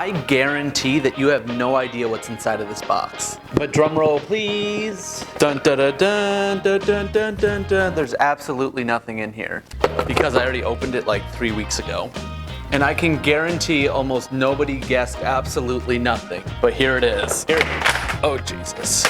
I guarantee that you have no idea what's inside of this box. But drum roll, please. Dun dun dun dun dun dun dun dun dun. There's absolutely nothing in here because I already opened it like 3 weeks ago. And I can guarantee almost nobody guessed absolutely nothing. But here it is. Here it is. Oh, Jesus.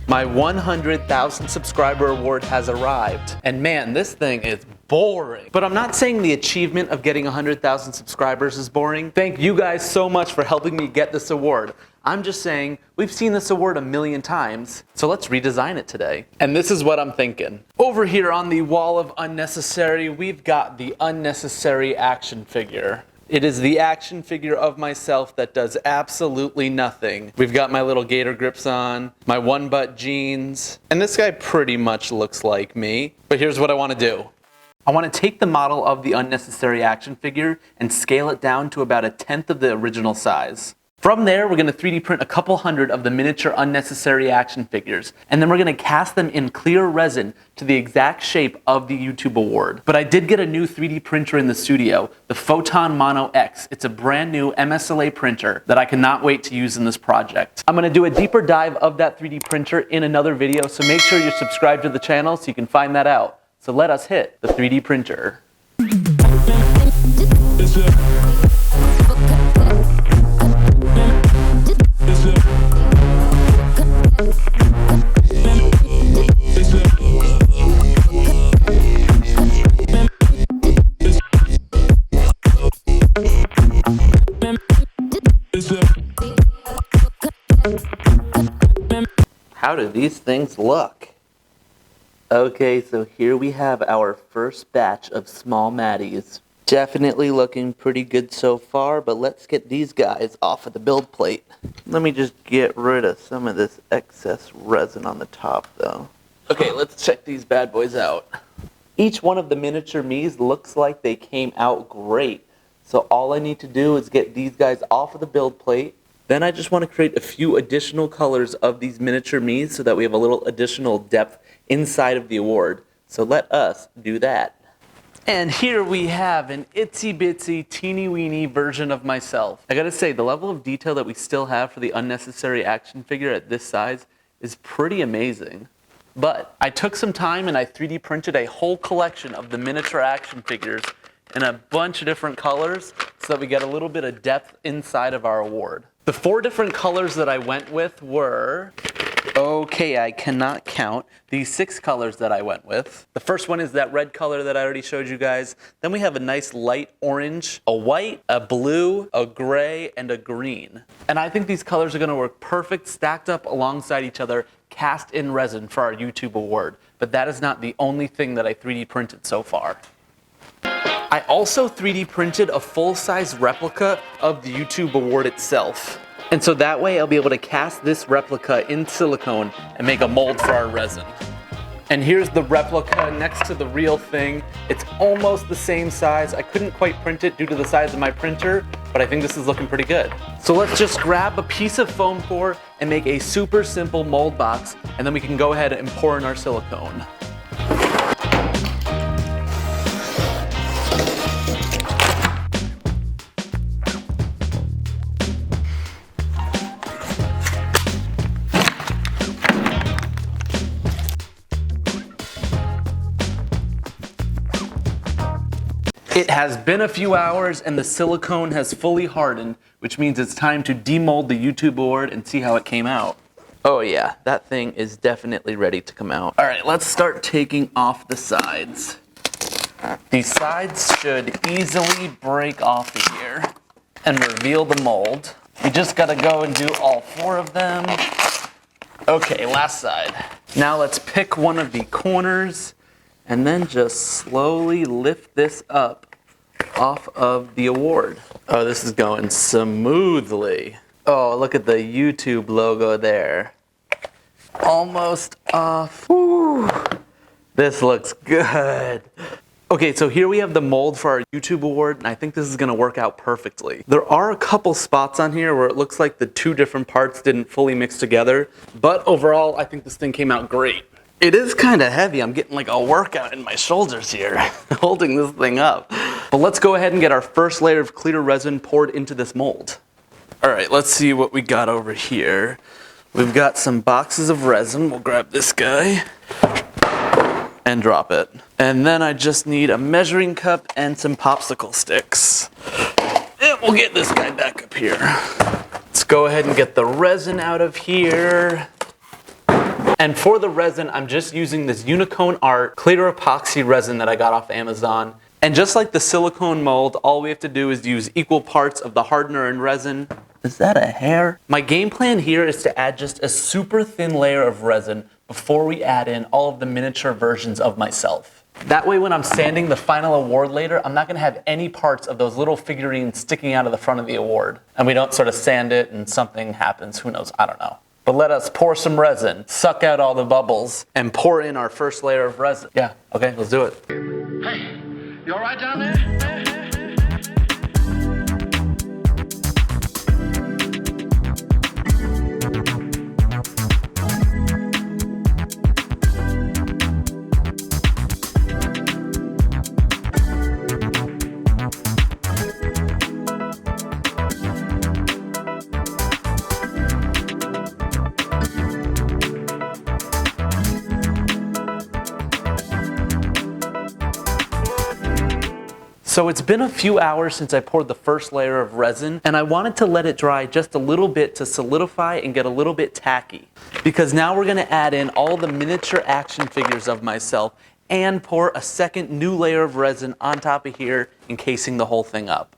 My 100,000 subscriber award has arrived. And man, this thing is boring. But I'm not saying the achievement of getting 100,000 subscribers is boring. Thank you guys so much for helping me get this award. I'm just saying, we've seen this award a million times, so let's redesign it today. And this is what I'm thinking. Over here on the wall of unnecessary, we've got the unnecessary action figure. It is the action figure of myself that does absolutely nothing. We've got my little gator grips on, my one butt jeans, and this guy pretty much looks like me. But here's what I want to do. I want to take the model of the unnecessary action figure and scale it down to about 1/10 of the original size. From there, we're going to 3D print a couple hundred of the miniature unnecessary action figures, and then we're going to cast them in clear resin to the exact shape of the YouTube award. But I did get a new 3D printer in the studio, the Photon Mono X. It's a brand new MSLA printer that I cannot wait to use in this project. I'm going to do a deeper dive of that 3D printer in another video, so make sure you're subscribed to the channel so you can find that out. So let us hit the 3D printer. How do these things look? Okay, so here we have our first batch of small Matties. Definitely looking pretty good so far, but let's get these guys off of the build plate. Let me just get rid of some of this excess resin on the top though. Okay, let's check these bad boys out. Each one of the miniature me's looks like they came out great. So all I need to do is get these guys off of the build plate. Then I just want to create a few additional colors of these miniature me's so that we have a little additional depth inside of the award. So let us do that. And here we have an itsy bitsy teeny weeny version of myself. I gotta say, the level of detail that we still have for the unnecessary action figure at this size is pretty amazing. But I took some time and I 3D printed a whole collection of the miniature action figures in a bunch of different colors so that we get a little bit of depth inside of our award. The 4 different colors that I went with were, okay, I cannot count, these 6 colors that I went with. The first one is that red color that I already showed you guys. Then we have a nice light orange, a white, a blue, a gray, and a green. And I think these colors are gonna work perfect stacked up alongside each other, cast in resin for our YouTube award. But that is not the only thing that I 3D printed so far. I also 3D printed a full-size replica of the YouTube award itself. And so that way I'll be able to cast this replica in silicone and make a mold for our resin. And here's the replica next to the real thing. It's almost the same size. I couldn't quite print it due to the size of my printer, but I think this is looking pretty good. So let's just grab a piece of foam core and make a super simple mold box, and then we can go ahead and pour in our silicone. It has been a few hours and the silicone has fully hardened, which means it's time to demold the YouTube award and see how it came out. Oh yeah, that thing is definitely ready to come out. All right, let's start taking off the sides. These sides should easily break off of here and reveal the mold. We just gotta go and do all 4 of them. Okay, last side. Now let's pick one of the corners and then just slowly lift this up off of the award. Oh, this is going smoothly. Oh, look at the YouTube logo there. Almost off. Woo. This looks good. Okay, so here we have the mold for our YouTube award, and I think this is gonna work out perfectly. There are a couple spots on here where it looks like the 2 different parts didn't fully mix together, but overall, I think this thing came out great. It is kind of heavy. I'm getting like a workout in my shoulders here, holding this thing up. But let's go ahead and get our first layer of clear resin poured into this mold. All right, let's see what we got over here. We've got some boxes of resin. We'll grab this guy and drop it. And then I just need a measuring cup and some popsicle sticks. And we'll get this guy back up here. Let's go ahead and get the resin out of here. And for the resin, I'm just using this Unicone Art clear epoxy resin that I got off Amazon. And just like the silicone mold, all we have to do is use equal parts of the hardener and resin. Is that a hair? My game plan here is to add just a super thin layer of resin before we add in all of the miniature versions of myself. That way when I'm sanding the final award later, I'm not gonna have any parts of those little figurines sticking out of the front of the award. And we don't sort of sand it and something happens, who knows, I don't know. But let us pour some resin, suck out all the bubbles, and pour in our first layer of resin. Yeah, okay, let's do it. Hey, you all right down there? So it's been a few hours since I poured the first layer of resin, and I wanted to let it dry just a little bit to solidify and get a little bit tacky. Because now we're gonna add in all the miniature action figures of myself and pour a second new layer of resin on top of here, encasing the whole thing up.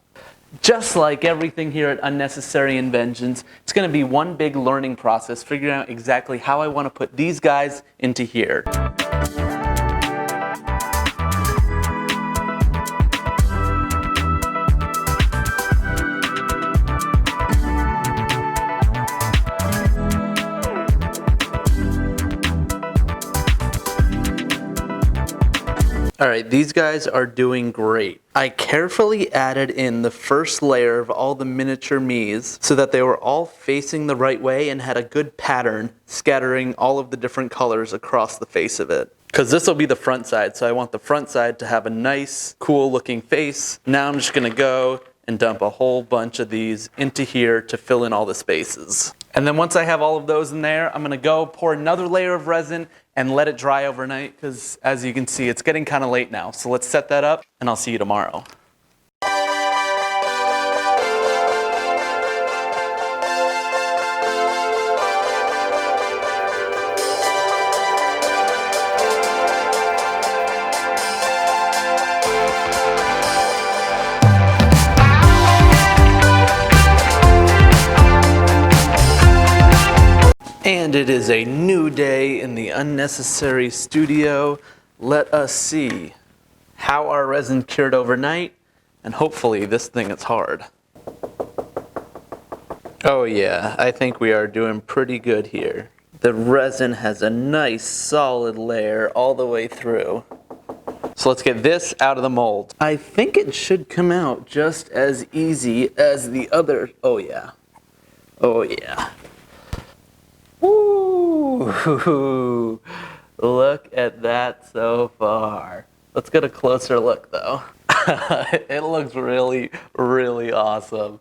Just like everything here at Unnecessary Inventions, it's gonna be one big learning process, figuring out exactly how I wanna put these guys into here. Alright, these guys are doing great. I carefully added in the first layer of all the miniature me's so that they were all facing the right way and had a good pattern, scattering all of the different colors across the face of it. Because this will be the front side, so I want the front side to have a nice, cool looking face. Now I'm just going to go and dump a whole bunch of these into here to fill in all the spaces. And then once I have all of those in there, I'm going to go pour another layer of resin and let it dry overnight, because as you can see, it's getting kind of late now. So let's set that up, and I'll see you tomorrow. And it is a new day in the Unnecessary studio. Let us see how our resin cured overnight, and hopefully this thing is hard. Oh yeah, I think we are doing pretty good here. The resin has a nice solid layer all the way through. So let's get this out of the mold. I think it should come out just as easy as the other. Oh yeah. Oh yeah. Ooh, look at that so far. Let's get a closer look though. It looks really, really awesome.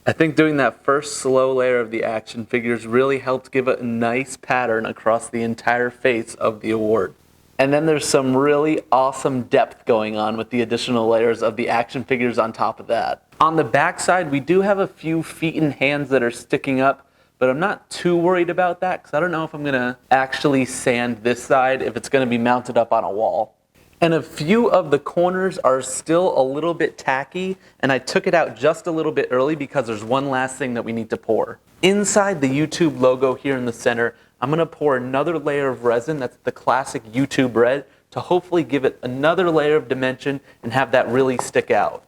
I think doing that first slow layer of the action figures really helped give it a nice pattern across the entire face of the award. And then there's some really awesome depth going on with the additional layers of the action figures on top of that. On the back side, we do have a few feet and hands that are sticking up, but I'm not too worried about that because I don't know if I'm gonna actually sand this side, if it's gonna be mounted up on a wall. And a few of the corners are still a little bit tacky, and I took it out just a little bit early because there's one last thing that we need to pour. Inside the YouTube logo here in the center, I'm gonna pour another layer of resin, that's the classic YouTube red, to hopefully give it another layer of dimension and have that really stick out.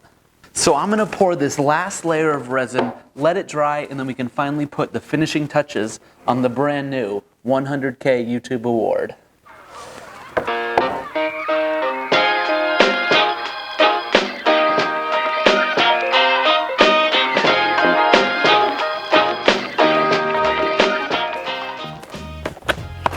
So I'm gonna pour this last layer of resin, let it dry, and then we can finally put the finishing touches on the brand new 100K YouTube award.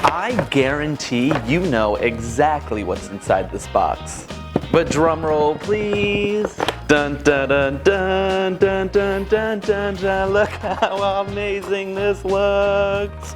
I guarantee you know exactly what's inside this box. But drum roll, please. Dun dun dun dun dun dun dun dun dun. Look how amazing this looks.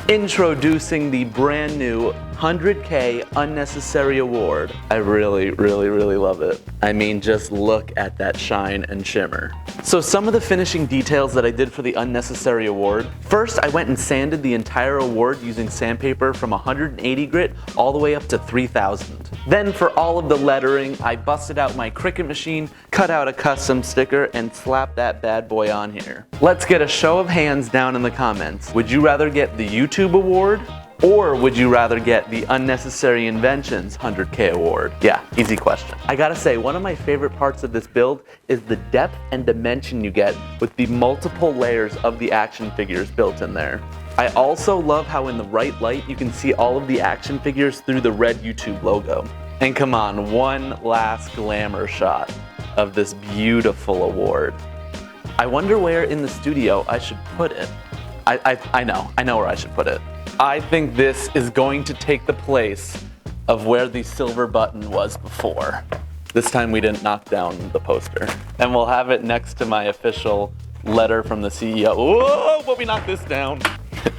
Introducing the brand new 100K Unnecessary Award. I really, really, really love it. I mean, just look at that shine and shimmer. So some of the finishing details that I did for the Unnecessary Award. First, I went and sanded the entire award using sandpaper from 180 grit all the way up to 3000. Then for all of the lettering, I busted out my Cricut machine, cut out a custom sticker, and slapped that bad boy on here. Let's get a show of hands down in the comments. Would you rather get the YouTube award? Or would you rather get the Unnecessary Inventions 100K award? Yeah, easy question. I gotta say, one of my favorite parts of this build is the depth and dimension you get with the multiple layers of the action figures built in there. I also love how in the right light you can see all of the action figures through the red YouTube logo. And come on, one last glamour shot of this beautiful award. I wonder where in the studio I should put it. I know where I should put it. I think this is going to take the place of where the silver button was before. This time we didn't knock down the poster. And we'll have it next to my official letter from the CEO. Whoa, but we knocked this down.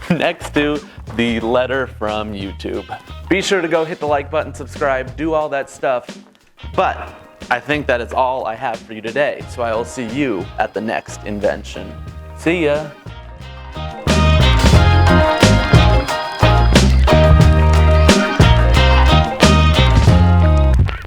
Next to the letter from YouTube. Be sure to go hit the like button, subscribe, do all that stuff. But I think that is all I have for you today. So I will see you at the next invention. See ya.